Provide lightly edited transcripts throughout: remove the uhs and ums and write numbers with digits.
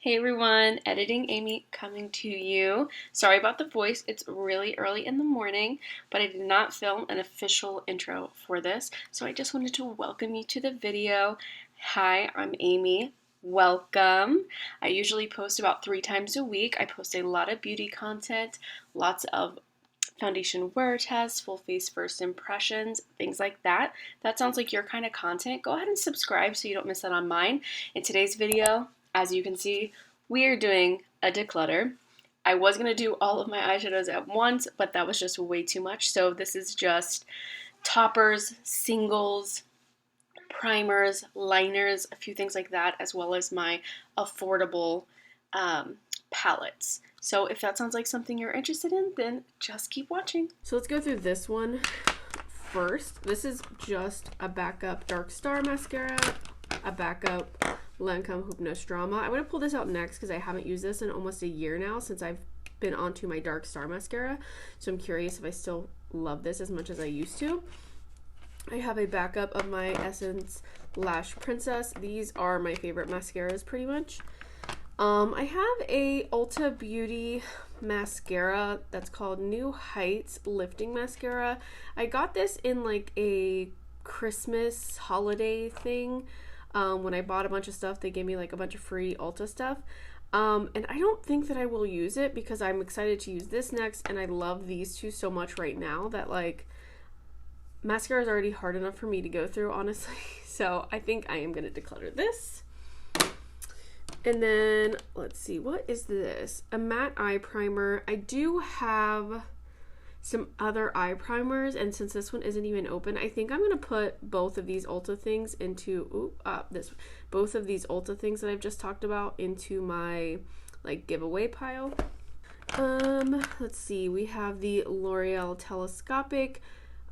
Hey everyone, Editing Amy coming to you. Sorry about the voice, it's really early in the morning, but I did not film an official intro for this, so I just wanted to welcome you to the video. Hi, I'm Amy. Welcome. I usually post about 3 times a week. I post a lot of beauty content, lots of foundation wear tests, full face first impressions, things like that. That sounds like your kind of content. Go ahead and subscribe so you don't miss out on mine. In today's video, as you can see, we are doing a declutter. I was going to do all of my eyeshadows at once, but that was just way too much. So this is just toppers, singles, primers, liners, a few things like that, as well as my affordable palettes. So if that sounds like something you're interested in, then just keep watching. So let's go through this one first. This is just a backup Dark Star mascara, a backup Lancome Hoop Nostrama. I'm going to pull this out next because I haven't used this in almost a year now since I've been onto my Dark Star mascara. So I'm curious if I still love this as much as I used to. I have a backup of my Essence Lash Princess. These are my favorite mascaras pretty much. I have a Ulta Beauty mascara that's called New Heights Lifting Mascara. I got this in like a Christmas holiday thing. When I bought a bunch of stuff, they gave me like a bunch of free Ulta stuff. And I don't think that I will use it because I'm excited to use this next, and I love these two so much right now that like mascara is already hard enough for me to go through, honestly. So I think I am going to declutter this. And then, let's see, what is this? A matte eye primer. I do have some other eye primers, and since this one isn't even open, I think I'm going to put both of these Ulta things into, both of these Ulta things that I've just talked about into my, like, giveaway pile. Let's see, we have the L'Oreal Telescopic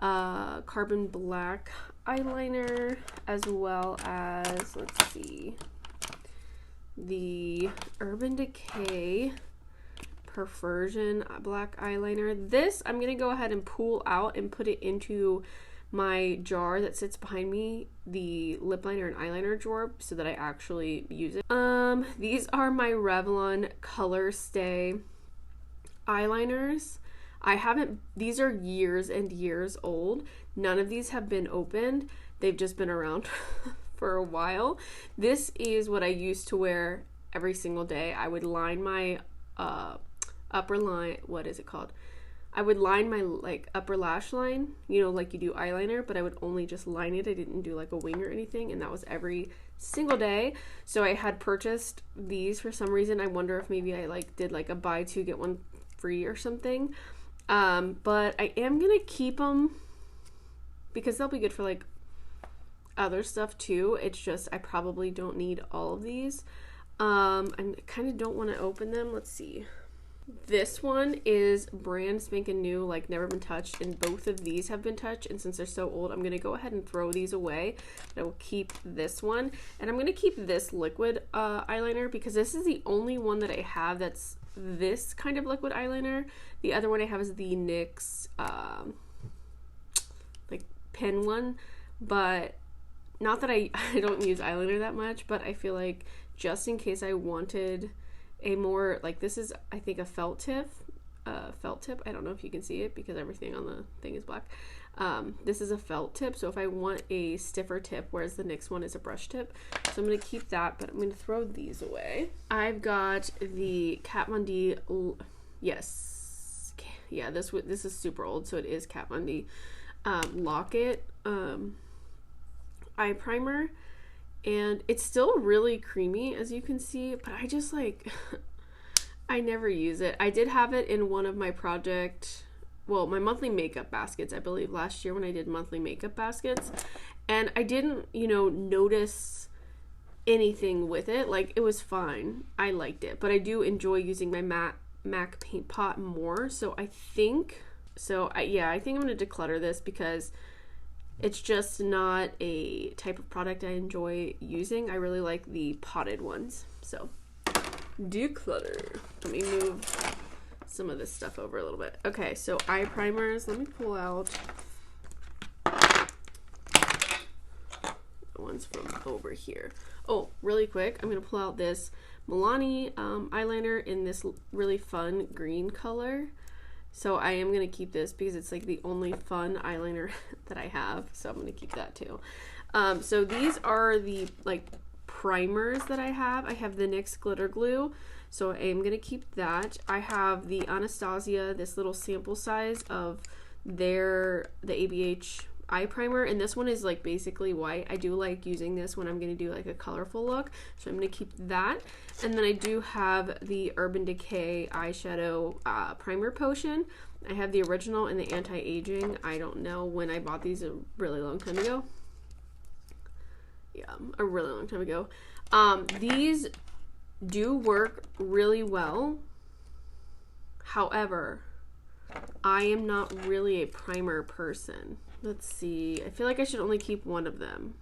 Carbon Black eyeliner, as well as, let's see, the Urban Decay Perversion black eyeliner. This I'm gonna go ahead and pull out and put it into my jar that sits behind me, the lip liner and eyeliner drawer, so that I actually use it. These are my Revlon Color Stay eyeliners. These are years and years old. None of these have been opened. They've just been around for a while. This is what I used to wear every single day. I would line my upper line, what is it called? I would line my like upper lash line, you know, like you do eyeliner, but I would only just line it. I didn't do like a wing or anything, and that was every single day. So I had purchased these for some reason. I wonder if maybe I like did like a buy two get one free or something. But I am gonna keep them because they'll be good for like other stuff too. It's just I probably don't need all of these. I kind of don't want to open them. Let's see. This one is brand spanking new, like never been touched, and both of these have been touched, and since they're so old, I'm going to go ahead and throw these away. I will keep this one, and I'm going to keep this liquid eyeliner because this is the only one that I have that's this kind of liquid eyeliner. The other one I have is the NYX like pen one, but not that I don't use eyeliner that much, but I feel like just in case I wanted a more, like this is, I think, a felt tip. I don't know if you can see it because everything on the thing is black. This is a felt tip, so if I want a stiffer tip, whereas the NYX one is a brush tip. So I'm going to keep that, but I'm going to throw these away. I've got the Kat Von D, yes, yeah, this is super old, so it is Kat Von D Locket eye primer, and it's still really creamy as you can see, but I just like I never use it. I did have it in one of my my monthly makeup baskets, I believe last year when I did monthly makeup baskets, and I didn't, you know, notice anything with it. Like, it was fine, I liked it, but I do enjoy using my MAC paint pot more, so I think I'm gonna declutter this because it's just not a type of product I enjoy using. I really like the potted ones. So, declutter. Let me move some of this stuff over a little bit. Okay, so eye primers. Let me pull out ones from over here. Oh, really quick, I'm going to pull out this Milani eyeliner in this really fun green color. So I am going to keep this because it's like the only fun eyeliner that I have. So I'm going to keep that too. So these are the like primers that I have. I have the NYX glitter glue. So I am going to keep that. I have the Anastasia, this little sample size of the ABH eye primer, and this one is like basically white. I do like using this when I'm going to do like a colorful look, so I'm going to keep that. And then I do have the Urban Decay eyeshadow primer potion. I have the original and the anti-aging. I don't know when I bought these, a really long time ago. Yeah, a really long time ago. These do work really well. However, I am not really a primer person. Let's see. I feel like I should only keep one of them.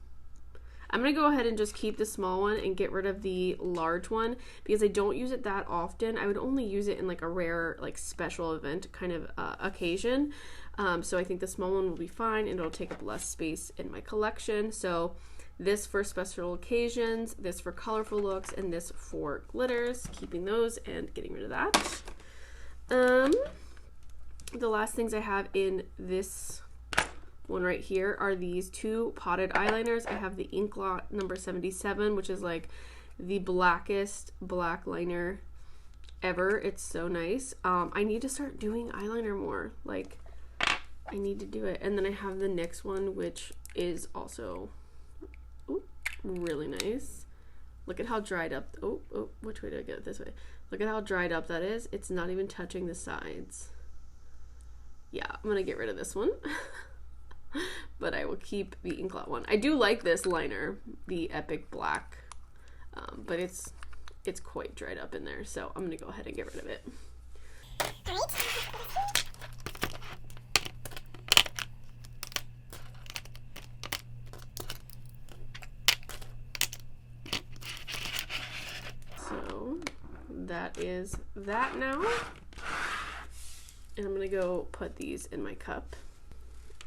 I'm going to go ahead and just keep the small one and get rid of the large one because I don't use it that often. I would only use it in like a rare, like special event kind of occasion. So I think the small one will be fine and it'll take up less space in my collection. So this for special occasions, this for colorful looks, and this for glitters. Keeping those and getting rid of that. The last things I have in this one right here are these two potted eyeliners. I have the Ink Lot number 77, which is like the blackest black liner ever. It's so nice. I need to start doing eyeliner more. Like, I need to do it. And then I have the NYX one, which is also really nice. Look at how dried up. Oh, which way did I get it? This way. Look at how dried up that is. It's not even touching the sides. Yeah, I'm gonna get rid of this one. But I will keep the Ink Lot one. I do like this liner, the Epic Black, but it's quite dried up in there, so I'm gonna go ahead and get rid of it. So that is that now, and I'm gonna go put these in my cup.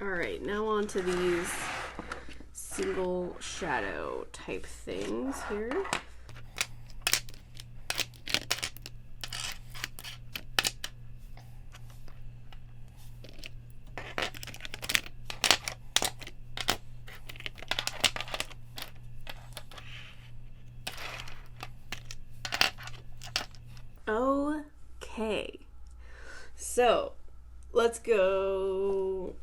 Alright, now on to these single shadow type things here. Okay, so let's go.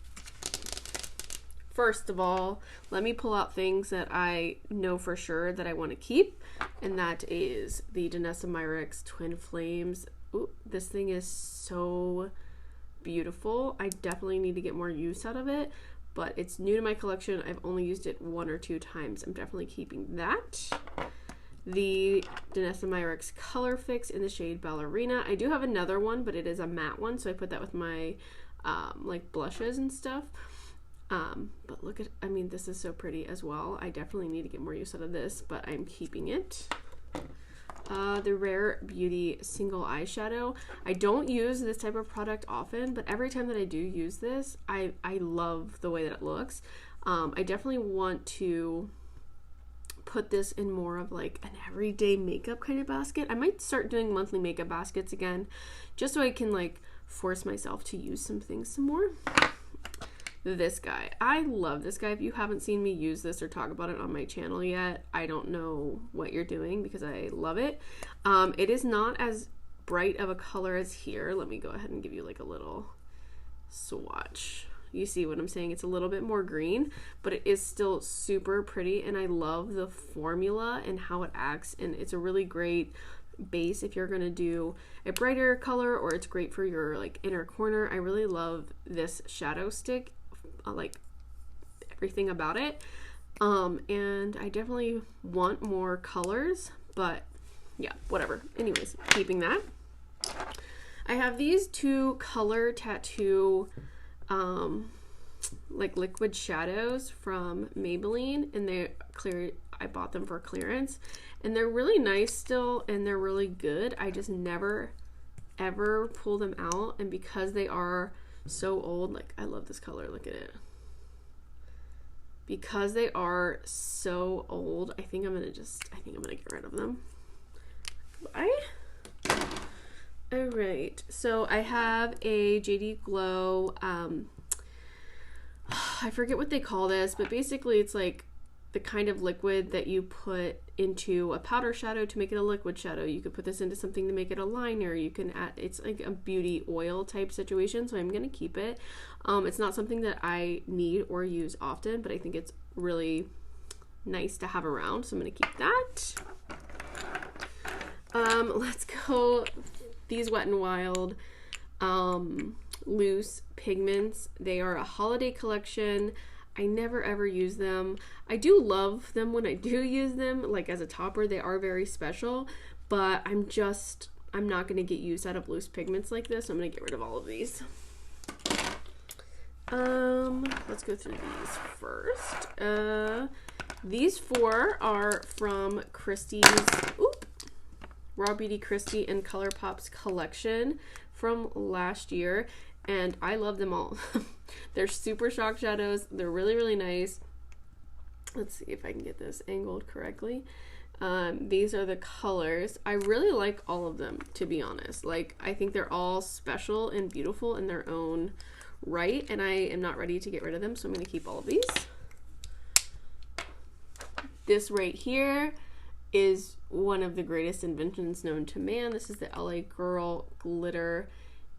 First of all, let me pull out things that I know for sure that I want to keep, and that is the Danessa Myricks Twin Flames. Ooh, this thing is so beautiful. I definitely need to get more use out of it, but it's new to my collection. I've only used it 1 or 2 times. I'm definitely keeping that. The Danessa Myricks Color Fix in the shade Ballerina. I do have another one, but it is a matte one, so I put that with my like blushes and stuff. But look at, I mean, this is so pretty as well. I definitely need to get more use out of this, but I'm keeping it. The Rare Beauty Single Eyeshadow. I don't use this type of product often, but every time that I do use this, I love the way that it looks. I definitely want to put this in more of like an everyday makeup kind of basket. I might start doing monthly makeup baskets again, just so I can like force myself to use some things some more. This guy, I love this guy. If you haven't seen me use this or talk about it on my channel yet, I don't know what you're doing because I love it. It is not as bright of a color as here. Let me go ahead and give you like a little swatch. You see what I'm saying? It's a little bit more green, but it is still super pretty, and I love the formula and how it acts, and it's a really great base if you're gonna do a brighter color, or it's great for your like inner corner. I really love this shadow stick. I like everything about it, and I definitely want more colors, but yeah, whatever. Anyways, keeping that. I have these 2 color tattoo like liquid shadows from Maybelline, and they're clear. I bought them for clearance, and they're really nice still, and they're really good. I just never ever pull them out, and because they are so old, like I love this color. Look at it. because they are so old, I think I'm gonna get rid of them. Bye. All right, so I have a JD Glow, I forget what they call this, but basically it's like the kind of liquid that you put into a powder shadow to make it a liquid shadow. You could put this into something to make it a liner. You can add, it's like a beauty oil type situation, so I'm gonna keep it. It's not something that I need or use often, but I think it's really nice to have around, so I'm gonna keep that. Let's go these Wet n Wild loose pigments. They are a holiday collection. I never ever use them. I do love them when I do use them, like as a topper. They are very special, but I'm not going to get used out of loose pigments like this, so I'm going to get rid of all of these. Let's go through these first. These four are from Christie's, Raw Beauty Christie and Colourpop's collection from last year, and I love them all. They're super shock shadows. They're really, really nice. Let's see if I can get this angled correctly. These are the colors. I really like all of them, to be honest. Like, I think they're all special and beautiful in their own right, and I am not ready to get rid of them, so I'm going to keep all of these. This right here is one of the greatest inventions known to man. This is the LA Girl Glitter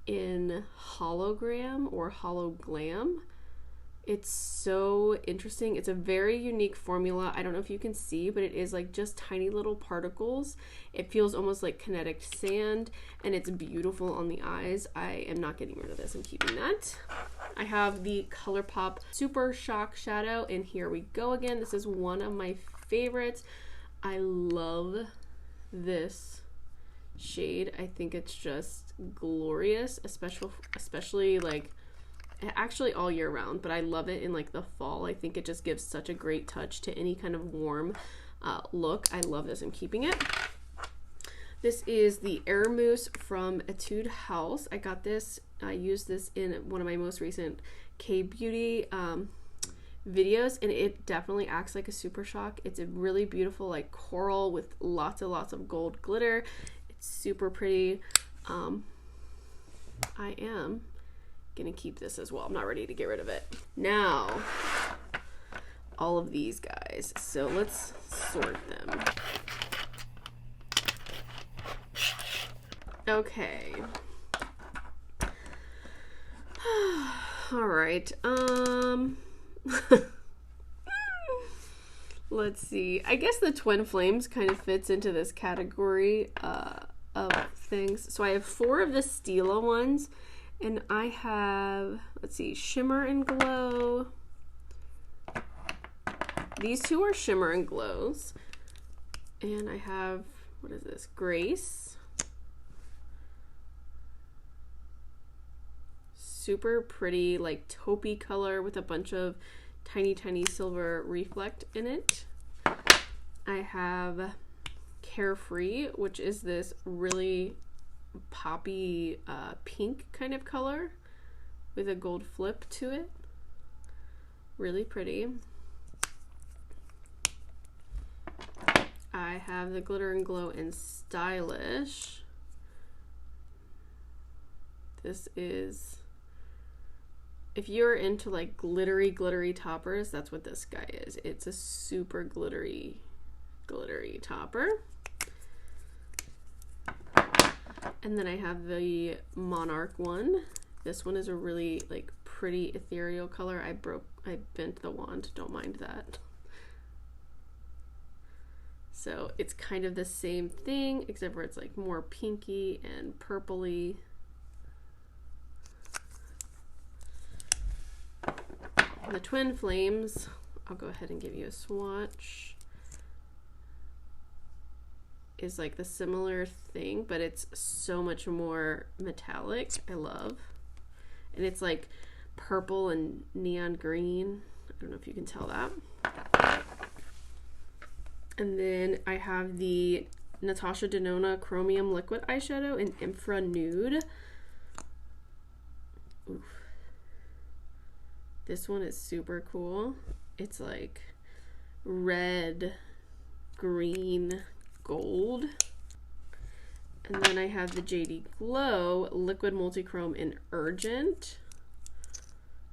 in hologram or hologlam. It's so interesting. It's a very unique formula. I don't know if you can see, but it is like just tiny little particles. It feels almost like kinetic sand, and it's beautiful on the eyes. I am not getting rid of this. I'm keeping that. I have the Colourpop Super Shock Shadow, and here we go again. This is one of my favorites. I love this shade. I think it's just glorious, especially like actually all year round, but I love it in like the fall. I think it just gives such a great touch to any kind of warm look. I love this. I'm keeping it. This is the Air Mousse from Etude House. I got this, I used this in one of my most recent K-Beauty videos, and it definitely acts like a super shock. It's a really beautiful like coral with lots and lots of gold glitter. It's super pretty. I am gonna keep this as well. I'm not ready to get rid of it. Now, all of these guys. So let's sort them. Okay. All right. Let's see. I guess the Twin Flames kind of fits into this category of things. So I have 4 of the Stila ones, and I have, let's see, Shimmer and Glow. These 2 are Shimmer and Glows. And I have, what is this? Grace. Super pretty, like taupey color with a bunch of tiny, tiny silver reflect in it. I have Carefree, which is this really poppy pink kind of color with a gold flip to it. Really pretty. I have the Glitter and Glow in Stylish. This is, if you're into like glittery toppers, that's what this guy is. It's a super glittery topper. And then I have the Monarch one. This one is a really like pretty ethereal color. I bent the wand, don't mind that. So it's kind of the same thing, except for it's like more pinky and purpley. The Twin Flames, I'll go ahead and give you a swatch, is like the similar thing, but it's so much more metallic. I love. And it's like purple and neon green. I don't know if you can tell that. And then I have the Natasha Denona Chromium Liquid Eyeshadow in Infra Nude. Oof. This one is super cool. It's like red, green, gold. And then I have the JD Glow Liquid Multichrome in Urgent.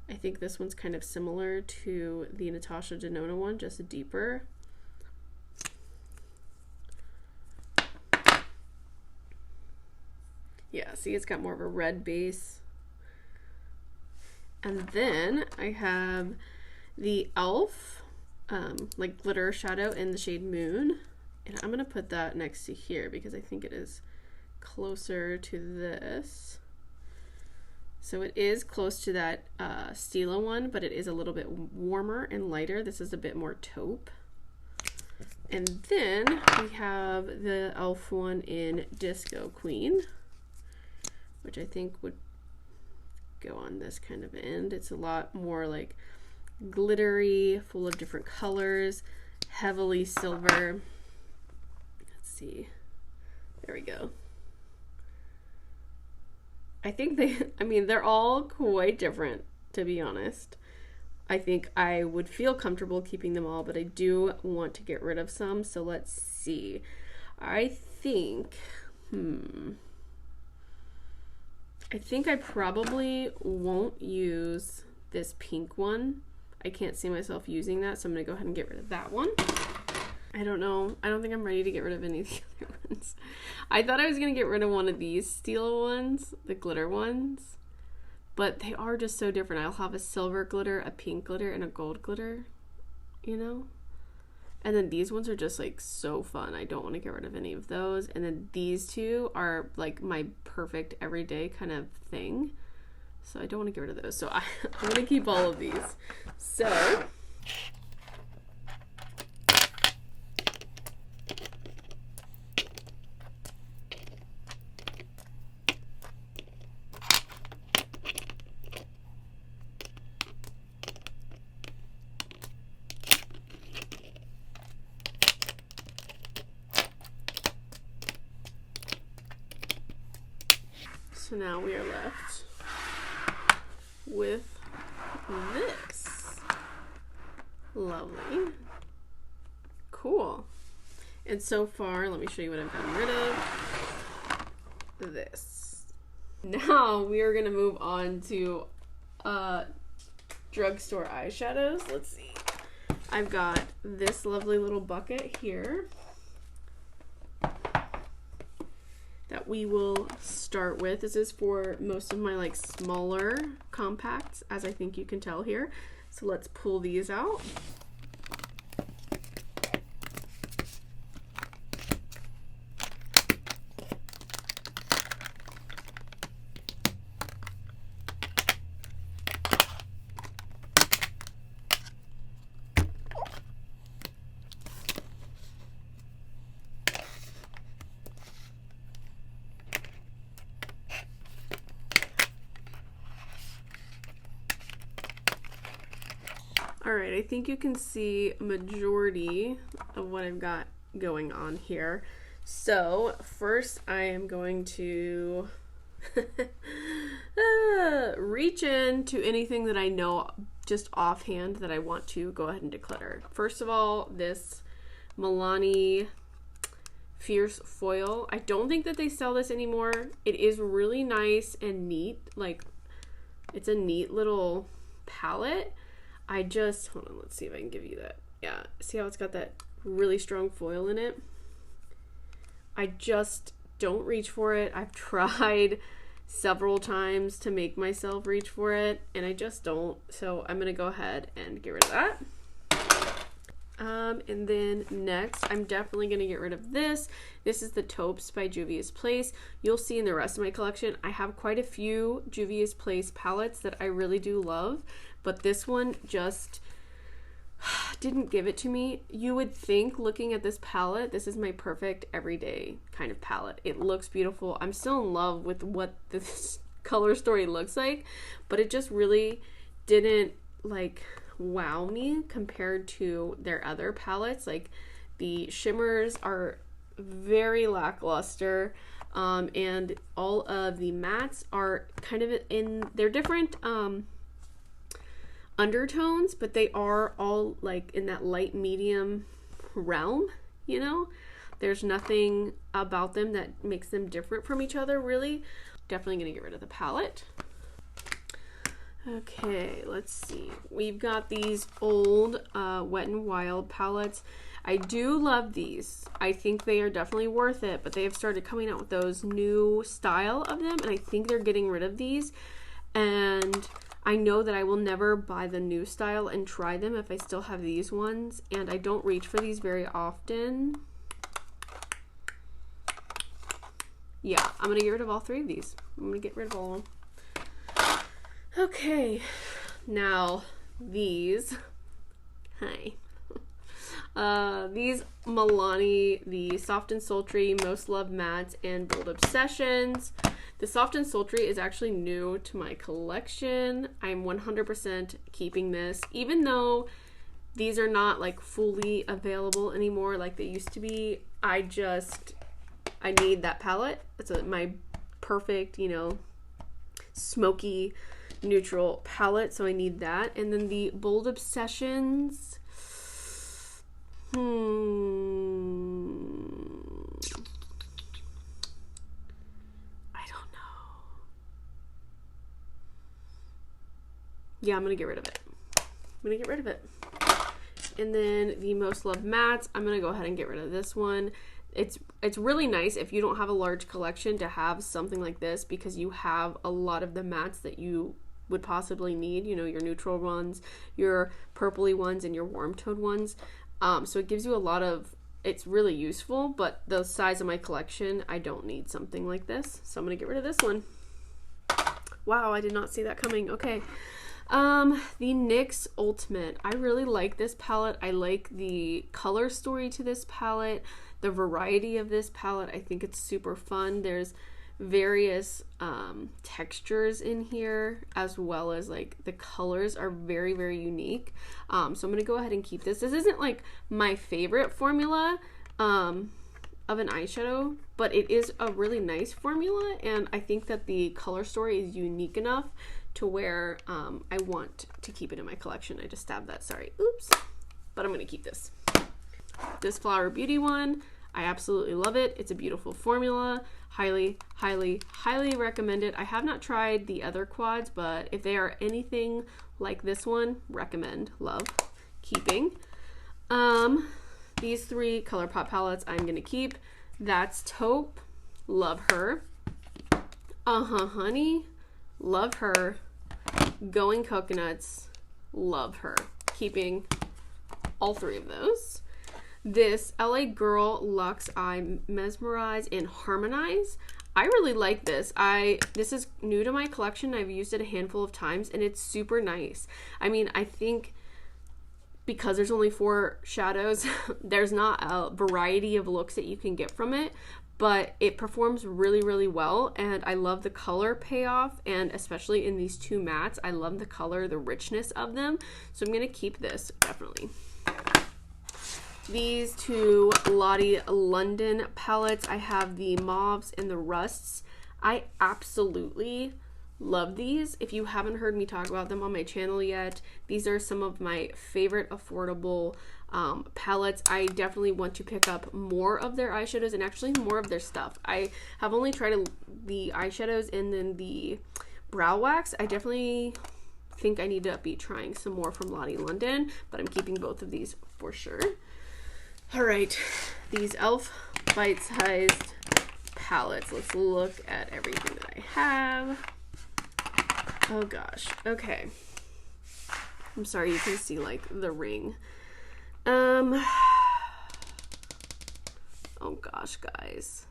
I think this one's kind of similar to the Natasha Denona one, just deeper. Yeah, see, it's got more of a red base. And then I have the e.l.f. Like glitter shadow in the shade Moon. And I'm going to put that next to here because I think it is closer to this. So it is close to that Stila one, but it is a little bit warmer and lighter. This is a bit more taupe. And then we have the e.l.f. one in Disco Queen, which I think would go on this kind of end. It's a lot more like glittery, full of different colors, heavily silver. Let's see. There we go. I think they're all quite different, to be honest. I think I would feel comfortable keeping them all, but I do want to get rid of some, so let's see. I think I probably won't use this pink one. I can't see myself using that, so I'm going to go ahead and get rid of that one. I don't know. I don't think I'm ready to get rid of any of the other ones. I thought I was going to get rid of one of these steel ones, the glitter ones, but they are just so different. I'll have a silver glitter, a pink glitter, and a gold glitter, you know? And then these ones are just like so fun. I don't want to get rid of any of those. And then these two are like my perfect everyday kind of thing. So I don't want to get rid of those. So I'm going to keep all of these. So now we are left with this. Lovely. Cool. And so far, let me show you what I've gotten rid of. This. Now we are going to move on to drugstore eyeshadows. Let's see. I've got this lovely little bucket here that we will start with. This is for most of my like smaller compacts, as I think you can tell here. So let's pull these out. Alright, I think you can see majority of what I've got going on here. So first I am going to reach into anything that I know just offhand that I want to go ahead and declutter. First of all, this Milani Fierce Foil. I don't think that they sell this anymore. It is really nice and neat. Like, it's a neat little palette. Hold on, let's see if I can give you that. Yeah, see how it's got that really strong foil in it? I just don't reach for it. I've tried several times to make myself reach for it, and I just don't. So I'm gonna go ahead and get rid of that. And then next, I'm definitely gonna get rid of this. This is the Taupes by Juvia's Place. You'll see in the rest of my collection, I have quite a few Juvia's Place palettes that I really do love, but this one just didn't give it to me. You would think, looking at this palette, this is my perfect everyday kind of palette. It looks beautiful. I'm still in love with what this color story looks like, but it just really didn't like wow me compared to their other palettes. Like, the shimmers are very lackluster, and all of the mattes are kind of they're different undertones, but they are all like in that light medium realm, you know? There's nothing about them that makes them different from each other, really. Definitely gonna get rid of the palette. Okay, let's see. We've got these old Wet n Wild palettes. I do love these. I think they are definitely worth it, but they have started coming out with those new style of them, and I think they're getting rid of these. And I know that I will never buy the new style and try them if I still have these ones, and I don't reach for these very often. Yeah, I'm gonna get rid of all three of these. I'm gonna get rid of all of them. Okay, now these. Hi. These Milani, the Soft and Sultry, Most Loved Mattes, and Bold Obsessions. The Soft and Sultry is actually new to my collection. I'm 100% keeping this, even though these are not like fully available anymore like they used to be. I need that palette. It's my perfect, you know, smoky neutral palette, so I need that. And then the Bold Obsessions. I don't know. Yeah, I'm gonna get rid of it. And then the Most Loved Mattes, I'm gonna go ahead and get rid of this one. It's really nice if you don't have a large collection to have something like this, because you have a lot of the mattes that you would possibly need, you know, your neutral ones, your purpley ones, and your warm toned ones. So it gives you a lot of, it's really useful, but the size of my collection, I don't need something like this. So I'm going to get rid of this one. Wow, I did not see that coming. Okay. The NYX Ultimate. I really like this palette. I like the color story to this palette, the variety of this palette. I think it's super fun. There's various textures in here, as well as like the colors are very, very unique. So I'm gonna go ahead and keep this. This isn't like my favorite formula of an eyeshadow, but it is a really nice formula, and I think that the color story is unique enough to where I want to keep it in my collection. I just stabbed that, sorry, oops, but I'm gonna keep this. This Flower Beauty one, I absolutely love it. It's a beautiful formula. Highly, highly, highly recommend it. I have not tried the other quads, but if they are anything like this one, recommend, love, keeping. These three Colourpop palettes I'm gonna keep. That's Taupe, love her. Honey, love her. Going Coconuts, love her. Keeping all three of those. This LA Girl Luxe Eye Mesmerize and Harmonize. I really like this. This is new to my collection. I've used it a handful of times and it's super nice. I mean, I think because there's only 4 shadows, there's not a variety of looks that you can get from it, but it performs really, really well, and I love the color payoff, and especially in these 2 mattes, I love the color, the richness of them, so I'm gonna keep this, definitely. These 2 Lottie London palettes, I have the Mauves and the Rusts. I absolutely love these. If you haven't heard me talk about them on my channel yet, these are some of my favorite affordable palettes. I definitely want to pick up more of their eyeshadows and actually more of their stuff. I have only tried the eyeshadows and then the brow wax. I definitely think I need to be trying some more from Lottie London, but I'm keeping both of these for sure. All right, these e.l.f. bite-sized palettes. Let's look at everything that I have. Oh gosh, okay. I'm sorry, you can see like the ring. Oh gosh, guys.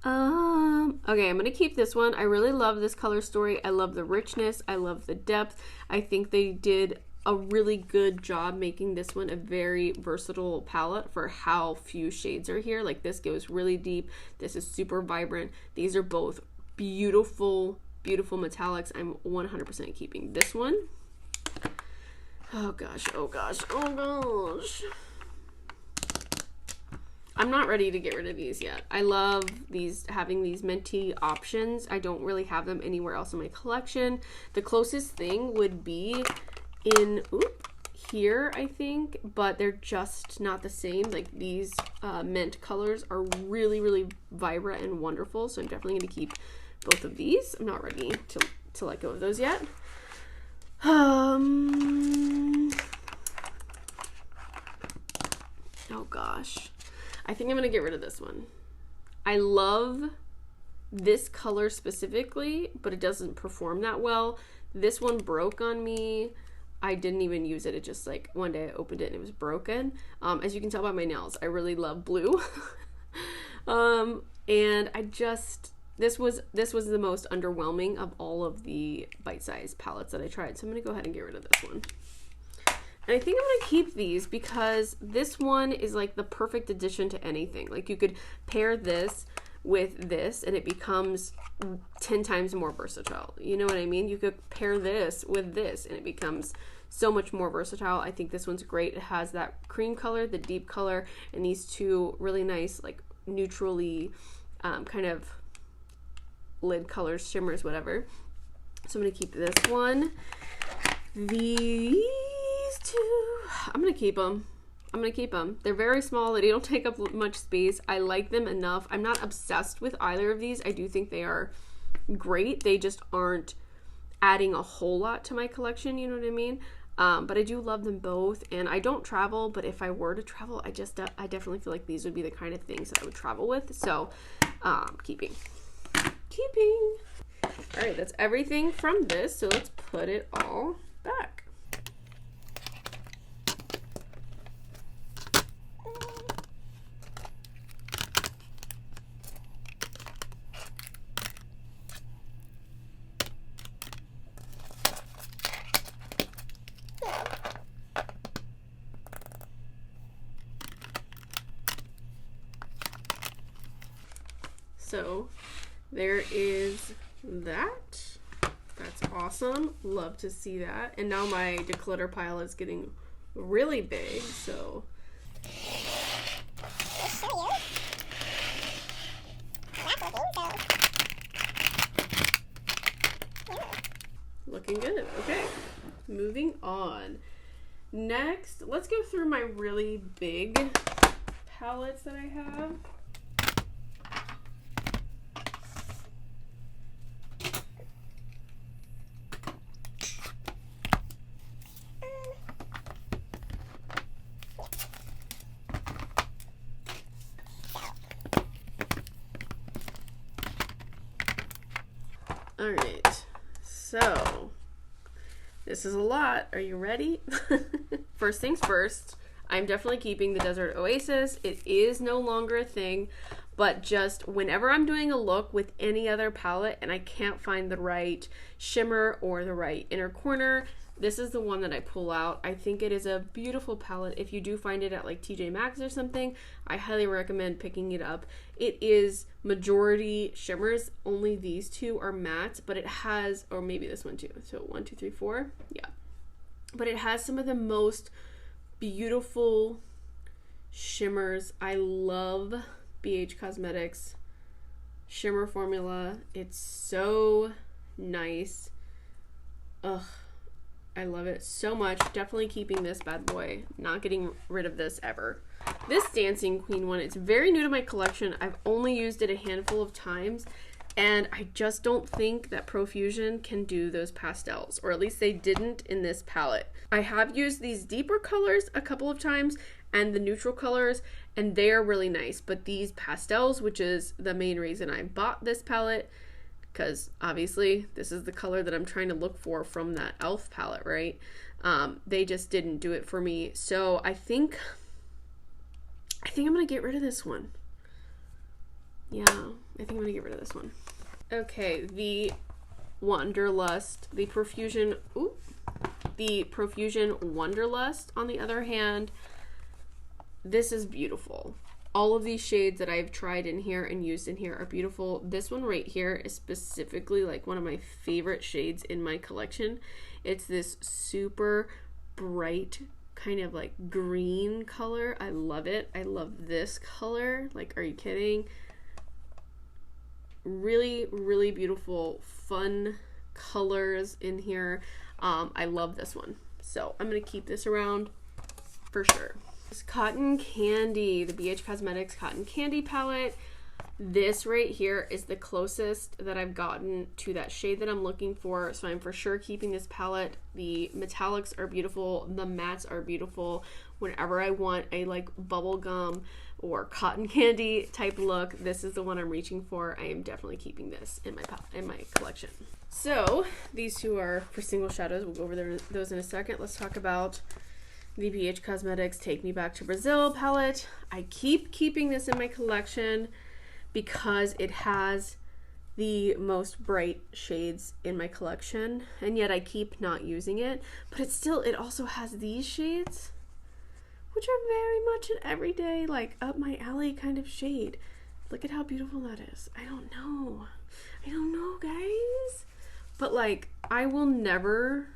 Okay, I'm gonna keep this one. I really love this color story. I love the richness. I love the depth. I think they did a really good job making this one a very versatile palette for how few shades are here. Like this goes really deep. This is super vibrant. These are both beautiful, beautiful metallics. I'm 100% keeping this one. Oh gosh, oh gosh, oh gosh. I'm not ready to get rid of these yet. I love these, having these minty options. I don't really have them anywhere else in my collection. The closest thing would be in here, I think, but they're just not the same. Like these mint colors are really, really vibrant and wonderful, so I'm definitely going to keep both of these. I'm not ready to let go of those yet. Oh gosh, I think I'm going to get rid of this one. I love this color specifically, but it doesn't perform that well. This one broke on me. I didn't even use it. It just like one day I opened it and it was broken. As you can tell by my nails, I really love blue. And I just, this was the most underwhelming of all of the bite-sized palettes that I tried. So I'm going to go ahead and get rid of this one. And I think I'm going to keep these because this one is like the perfect addition to anything. Like you could pair this with this and it becomes 10 times more versatile. You know what I mean? You could pair this with this and it becomes so much more versatile. I think this one's great. It has that cream color, the deep color, and these two really nice, like neutrally kind of lid colors, shimmers, whatever. So I'm going to keep this one. These two, I'm going to keep them. I'm going to keep them. They're very small. They don't take up much space. I like them enough. I'm not obsessed with either of these. I do think they are great. They just aren't adding a whole lot to my collection. You know what I mean? But I do love them both. And I don't travel, but if I were to travel, I definitely feel like these would be the kind of things that I would travel with. So keeping. All right, that's everything from this. So let's put it all back. So there is that. That's awesome. Love to see that. And now my declutter pile is getting really big, so looking good. Okay, moving on. Next, let's go through my really big palettes that I have. All right, so this is a lot. Are you ready? First things first, I'm definitely keeping the Desert Oasis. It is no longer a thing, but just whenever I'm doing a look with any other palette and I can't find the right shimmer or the right inner corner, this is the one that I pull out. I think it is a beautiful palette. If you do find it at like TJ Maxx or something, I highly recommend picking it up. It is majority shimmers. Only these two are matte, but it has, or maybe this one too. So 1, 2, 3, 4. Yeah. But it has some of the most beautiful shimmers. I love BH Cosmetics shimmer formula. It's so nice. Ugh. I love it so much. Definitely keeping this bad boy. Not getting rid of this ever. This Dancing Queen one, it's very new to my collection. I've only used it a handful of times, and I just don't think that Profusion can do those pastels, or at least they didn't in this palette. I have used these deeper colors a couple of times and the neutral colors, and they are really nice, but these pastels, which is the main reason I bought this palette, because obviously this is the color that I'm trying to look for from that e.l.f. palette, right? They just didn't do it for me. So I think I'm gonna get rid of this one. Yeah, I think I'm gonna get rid of this one. Okay, the Wanderlust, the Profusion Wanderlust, on the other hand, this is beautiful. All of these shades that I've tried in here and used in here are beautiful. This one right here is specifically like one of my favorite shades in my collection. It's this super bright kind of like green color. I love it. I love this color. Like, are you kidding? Really, really beautiful, fun colors in here. I love this one. So I'm gonna keep this around for sure. This Cotton Candy, the BH Cosmetics Cotton Candy palette. This right here is the closest that I've gotten to that shade that I'm looking for, so I'm for sure keeping this palette. The metallics are beautiful, the mattes are beautiful. Whenever I want a like bubblegum or cotton candy type look, this is the one I'm reaching for. I am definitely keeping this in my collection. So these two are for single shadows. We'll go over those in a second. Let's talk about the BH Cosmetics Take Me Back to Brazil palette. I keep keeping this in my collection because it has the most bright shades in my collection, and yet I keep not using it. But it also has these shades, which are very much an everyday, like up my alley kind of shade. Look at how beautiful that is. I don't know, guys. But like, I will never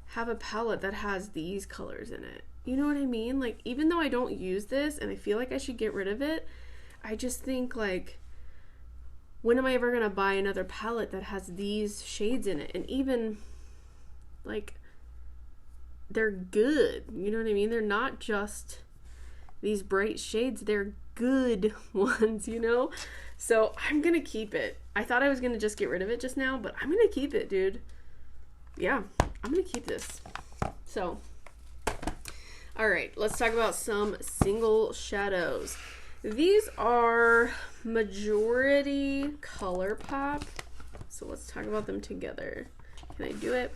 have a palette that has these colors in it. You know what I mean? Like, even though I don't use this and I feel like I should get rid of it, I just think like, when am I ever gonna buy another palette that has these shades in it? And even like, they're good, you know what I mean? They're not just these bright shades, they're good ones, you know? So I'm gonna keep it. I thought I was gonna just get rid of it just now, but I'm gonna keep it, dude. Yeah, I'm gonna keep this. So, all right, let's talk about some single shadows. These are majority Colourpop, so let's talk about them together. Can I do it?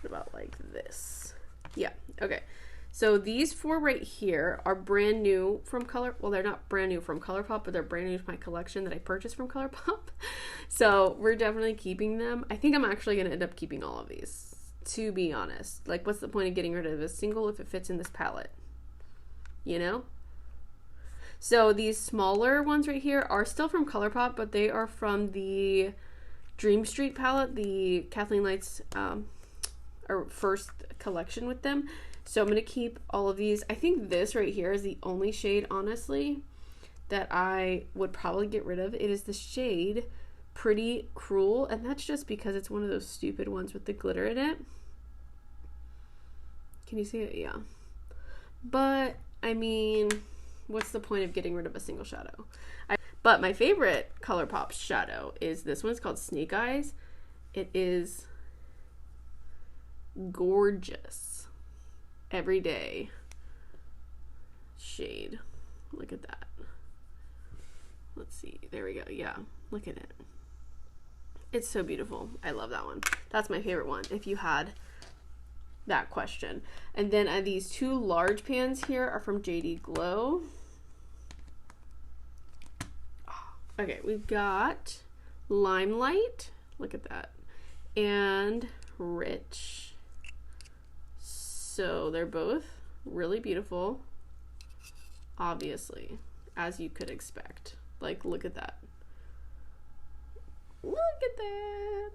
What about like this? Yeah, okay. So these four right here are brand new from well, they're not brand new from Colourpop, but they're brand new to my collection that I purchased from Colourpop. So we're definitely keeping them. I think I'm actually going to end up keeping all of these, to be honest. Like, what's the point of getting rid of a single if it fits in this palette? You know? So these smaller ones right here are still from Colourpop, but they are from the Dream Street palette, the Kathleen Lights or first collection with them. So I'm going to keep all of these. I think this right here is the only shade, honestly, that I would probably get rid of. It is the shade Pretty Cruel, and that's just because it's one of those stupid ones with the glitter in it. Can you see it? Yeah. But, I mean, what's the point of getting rid of a single shadow? But my favorite Colourpop shadow is this one. It's called Snake Eyes. It is gorgeous. Everyday shade. Look at that. Let's see. There we go. Yeah. Look at it. It's so beautiful. I love that one. That's my favorite one, if you had that question. And then these two large pans here are from JD Glow. Okay, we've got Limelight. Look at that. And Rich. So they're both really beautiful, obviously, as you could expect. Like, look at that. Look at that.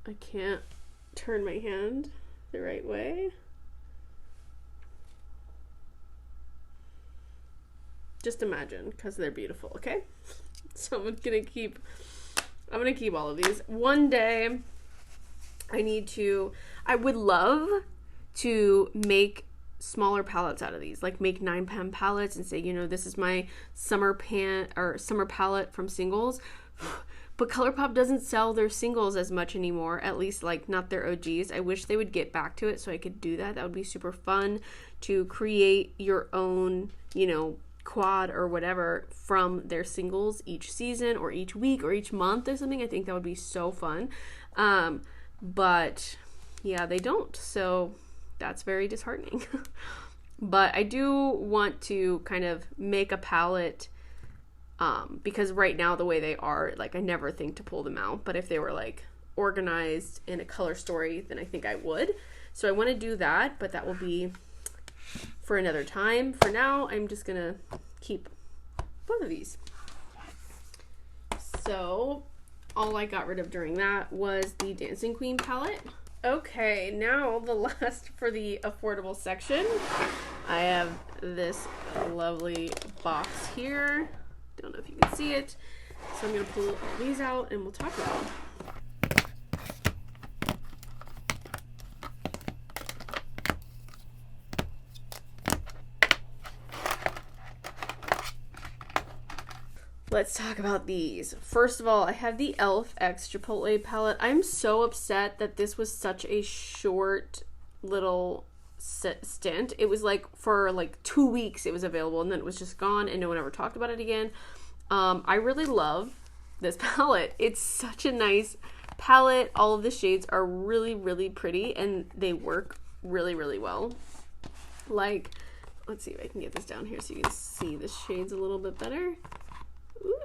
I can't turn my hand the right way. Just imagine, because they're beautiful, okay? So I'm gonna keep all of these. One day I would love to make smaller palettes out of these, like make 9-pan palettes and say, you know, this is my summer palette from singles. But Colourpop doesn't sell their singles as much anymore, at least like not their OGs. I wish they would get back to it so I could do that. That would be super fun to create your own, you know, quad or whatever from their singles each season or each week or each month or something. I think that would be so fun. But yeah, they don't. So that's very disheartening. But I do want to kind of make a palette because right now the way they are, like, I never think to pull them out. But if they were like organized in a color story, then I think I would. So I want to do that, but that will be for another time. For now, I'm just gonna keep both of these. So all I got rid of during that was the Dancing Queen palette. Okay, now the last for the affordable section. I have this lovely box here. Don't know if you can see it. So I'm going to pull all these out and we'll talk about them. Let's talk about these. First of all, I have the e.l.f. X Chipotle palette. I'm so upset that this was such a short little stint. It was like for like 2 weeks it was available and then it was just gone and no one ever talked about it again. I really love this palette. It's such a nice palette. All of the shades are really, really pretty and they work really, really well. Like, let's see if I can get this down here so you can see the shades a little bit better. Ooh.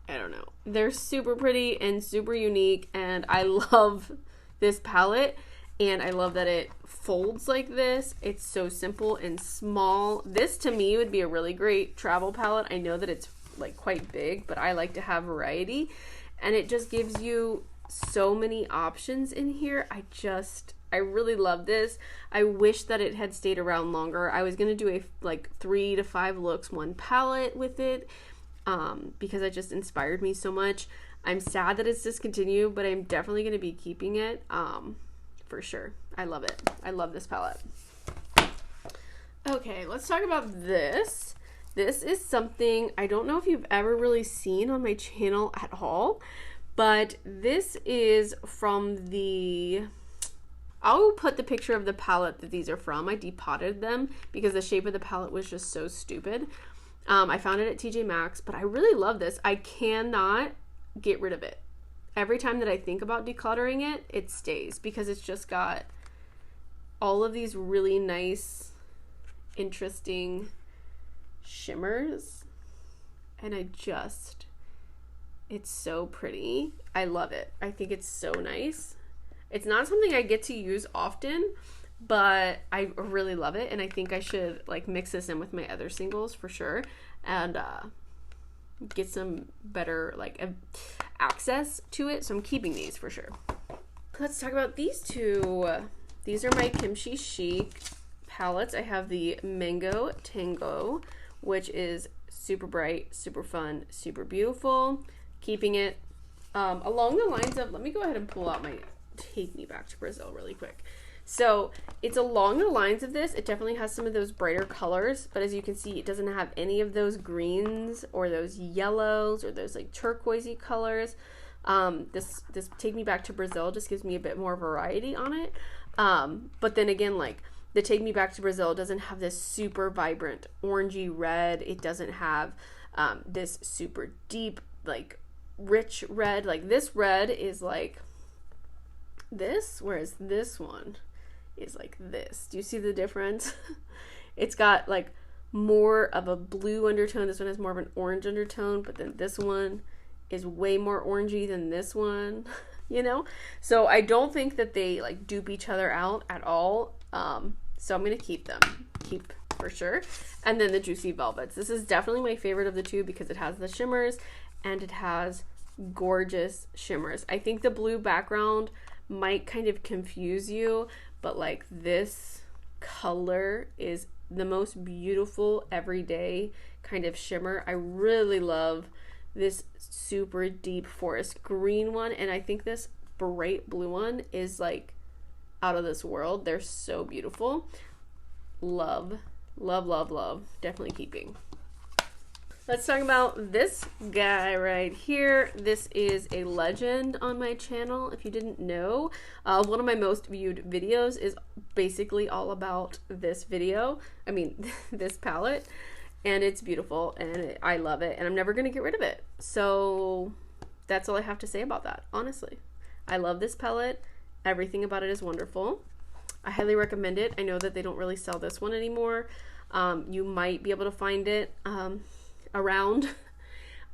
I don't know. They're super pretty and super unique and I love this palette and I love that it folds like this. It's so simple and small. This to me would be a really great travel palette. I know that it's like quite big, but I like to have variety and it just gives you so many options in here. I really love this. I wish that it had stayed around longer. I was gonna do a like 3 to 5 looks, one palette with it. Because it just inspired me so much. I'm sad that it's discontinued, but I'm definitely going to be keeping it, for sure. I love it. I love this palette. Okay, let's talk about this. This is something I don't know if you've ever really seen on my channel at all, but this is from the... I'll put the picture of the palette that these are from. I depotted them because the shape of the palette was just so stupid. I found it at TJ Maxx, but I really love this. I cannot get rid of it. Every time that I think about decluttering it, it stays because it's just got all of these really nice, interesting shimmers. And it's so pretty. I love it. I think it's so nice. It's not something I get to use often, but I really love it and I think I should like mix this in with my other singles for sure and get some better like access to it, so I'm keeping these for sure. Let's talk about these two. These are my Kimchi Chic palettes. I have the Mango Tango, which is super bright, super fun, super beautiful. Keeping it along the lines of, let me go ahead and pull out my Take Me Back to Brazil really quick. So it's along the lines of this. It definitely has some of those brighter colors, but as you can see, it doesn't have any of those greens or those yellows or those like turquoisey colors. This Take Me Back to Brazil just gives me a bit more variety on it. But then again, like the Take Me Back to Brazil doesn't have this super vibrant orangey red. It doesn't have this super deep, like rich red. Like this red is like this, whereas this one is like this. Do you see the difference? It's got like more of a blue undertone. This one has more of an orange undertone, but then this one is way more orangey than this one, you know? So I don't think that they like dupe each other out at all. So I'm gonna keep for sure. And then the Juicy Velvets. This is definitely my favorite of the two because it has the shimmers and it has gorgeous shimmers. I think the blue background might kind of confuse you, but like this color is the most beautiful everyday kind of shimmer. I really love this super deep forest green one, and I think this bright blue one is like out of this world. They're so beautiful. Love, love, love, love. Definitely keeping. Let's talk about this guy right here. This is a legend on my channel, if you didn't know. One of my most viewed videos is basically all about this this palette. And it's beautiful, and I love it, and I'm never going to get rid of it. So that's all I have to say about that, honestly. I love this palette. Everything about it is wonderful. I highly recommend it. I know that they don't really sell this one anymore. You might be able to find it around,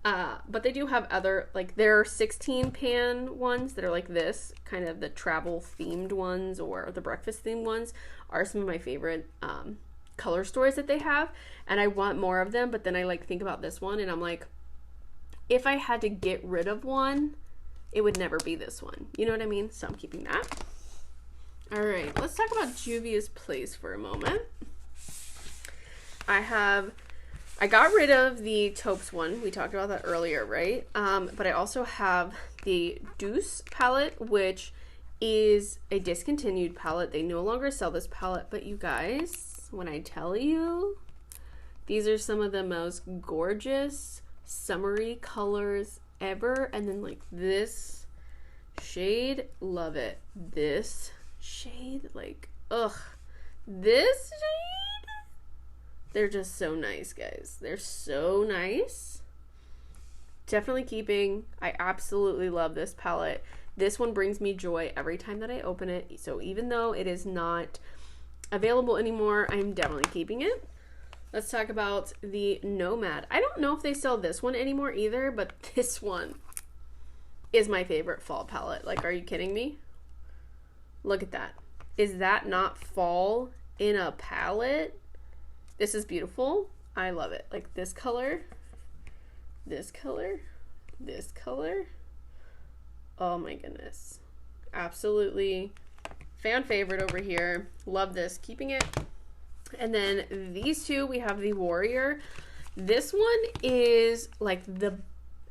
but they do have other, like there are 16 pan ones that are like this, kind of the travel themed ones or the breakfast themed ones are some of my favorite color stories that they have, and I want more of them. But then I like think about this one and I'm like, if I had to get rid of one, it would never be this one, you know what I mean? So I'm keeping that. All right, let's talk about Juvia's Place for a moment. I have I got rid of the taupes one. We talked about that earlier, right? But I also have the Douce palette, which is a discontinued palette. They no longer sell this palette, but you guys, when I tell you, these are some of the most gorgeous summery colors ever. And then like this shade, love it. This shade, like, ugh. This shade, they're just so nice, guys. They're so nice. Definitely keeping. I absolutely love this palette. This one brings me joy every time that I open it. So even though it is not available anymore, I'm definitely keeping it. Let's talk about the Nomad. I don't know if they sell this one anymore either, but this one is my favorite fall palette. Like, are you kidding me? Look at that. Is that not fall in a palette? This is beautiful. I love it. Like this color, this color, this color. Oh my goodness. Absolutely fan favorite over here. Love this. Keeping it. And then these two, we have the Warrior. This one is like the,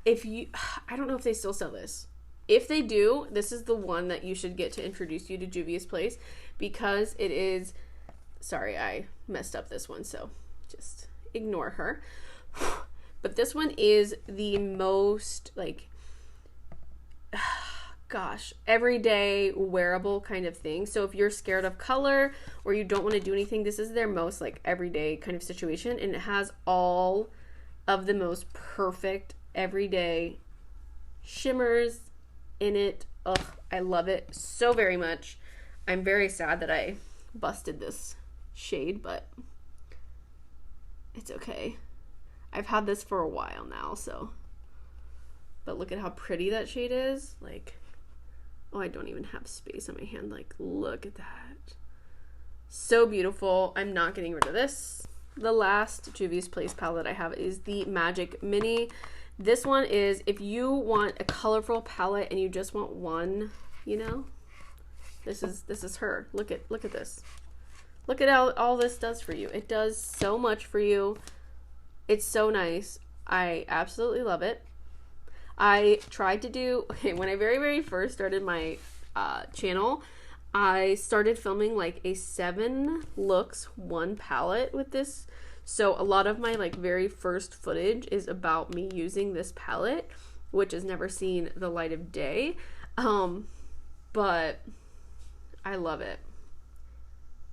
I don't know if they still sell this. If they do, this is the one that you should get to introduce you to Juvia's Place, because it is, sorry, I messed up this one, so just ignore her. But this one is the most, like, gosh, everyday wearable kind of thing. So if you're scared of color or you don't want to do anything, this is their most like everyday kind of situation. And it has all of the most perfect everyday shimmers in it. Ugh, I love it so very much. I'm very sad that I busted this shade, but it's okay. I've had this for a while now, so. But look at how pretty that shade is. Like, oh, I don't even have space on my hand. Like, look at that. So beautiful. I'm not getting rid of this. The last Juvia's Place palette I have is the Magic Mini. This one is, if you want a colorful palette and you just want one, you know, this is her. Look at this. Look at how all this does for you. It does so much for you. It's so nice. I absolutely love it. I tried to do, when I very first started my channel, I started filming like a 7 looks, 1 palette with this. So a lot of my like very first footage is about me using this palette, which has never seen the light of day. But I love it.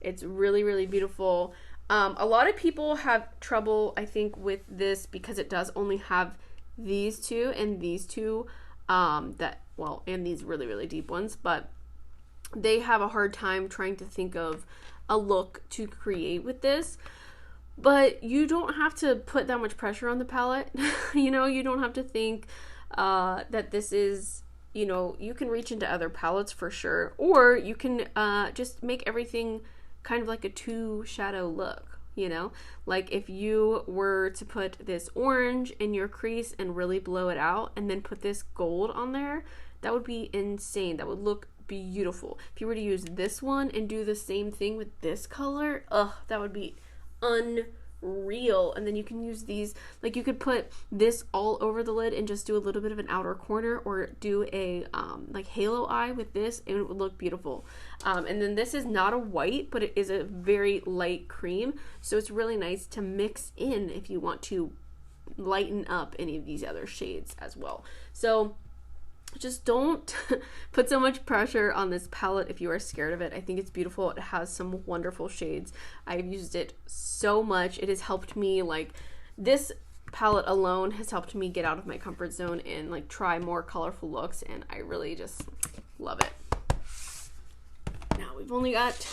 It's really beautiful. A lot of people have trouble, I think, with this because it does only have these two and these two, and these really deep ones, but they have a hard time trying to think of a look to create with this. But you don't have to put that much pressure on the palette. You know, you don't have to think that this is, you know, you can reach into other palettes for sure, or you can just make everything kind of like a 2 shadow look, you know? Like if you were to put this orange in your crease and really blow it out and then put this gold on there, that would be insane. That would look beautiful. If you were to use this one and do the same thing with this color, that would be unreal. And then you can use these, like you could put this all over the lid and just do a little bit of an outer corner, or do a like halo eye with this, and it would look beautiful. And then this is not a white, but it is a very light cream, so it's really nice to mix in if you want to lighten up any of these other shades as well. So just don't put so much pressure on this palette if you are scared of it. I think it's beautiful. It has some wonderful shades. I've used it so much. It has helped me, like, this palette alone has helped me get out of my comfort zone and like try more colorful looks, and I really just love it. Now we've only got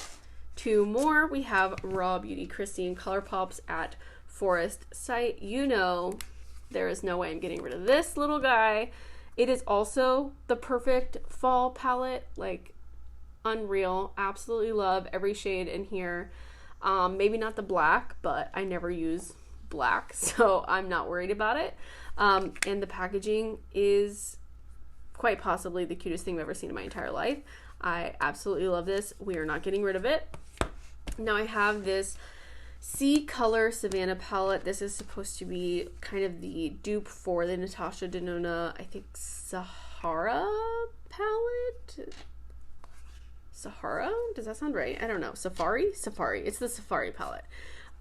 2 more. We have Raw Beauty Christine Colourpops at Forest Site. You know, there is no way I'm getting rid of this little guy. It is also the perfect fall palette, like unreal. Absolutely love every shade in here. Maybe not the black, but I never use black, so I'm not worried about it. And the packaging is quite possibly the cutest thing I've ever seen in my entire life. I absolutely love this. We are not getting rid of it. Now I have this C Color Savannah palette. This is supposed to be kind of the dupe for the Natasha Denona, I think, Sahara palette? Sahara? Does that sound right? I don't know. Safari? Safari. It's the Safari palette.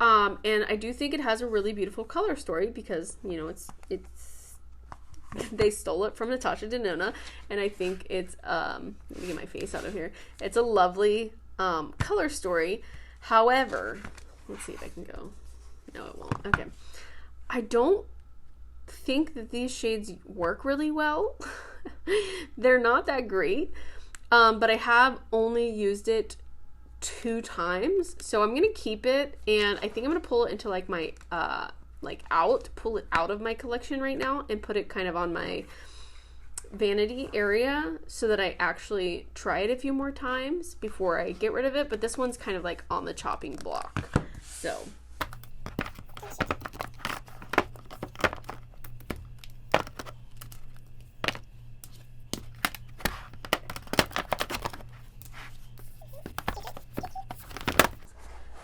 And I do think it has a really beautiful color story because, you know, it's they stole it from Natasha Denona, and I think it's let me get my face out of here. It's a lovely color story. However, let's see if I can go. No, it won't. Okay. I don't think that these shades work really well. They're not that great. But I have only used it 2 times, so I'm going to keep it, and I think I'm going to pull it into like my pull it out of my collection right now and put it kind of on my vanity area so that I actually try it a few more times before I get rid of it. But this one's kind of like on the chopping block. So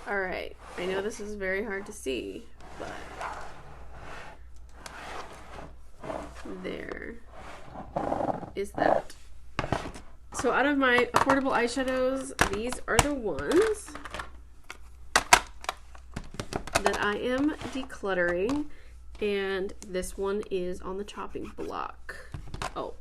all right, I know this is very hard to see, but there is that. So out of my affordable eyeshadows, these are the ones that I am decluttering, and this one is on the chopping block. Oh,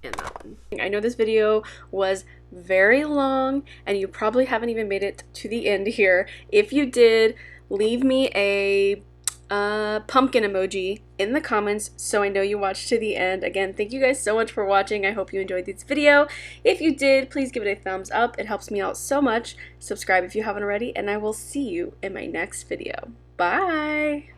and that one. I know this video was very long and you probably haven't even made it to the end here. If you did, leave me a pumpkin emoji in the comments so I know you watched to the end. Again, thank you guys so much for watching. I hope you enjoyed this video. If you did, please give it a thumbs up. It helps me out so much. Subscribe if you haven't already, and I will see you in my next video. Bye!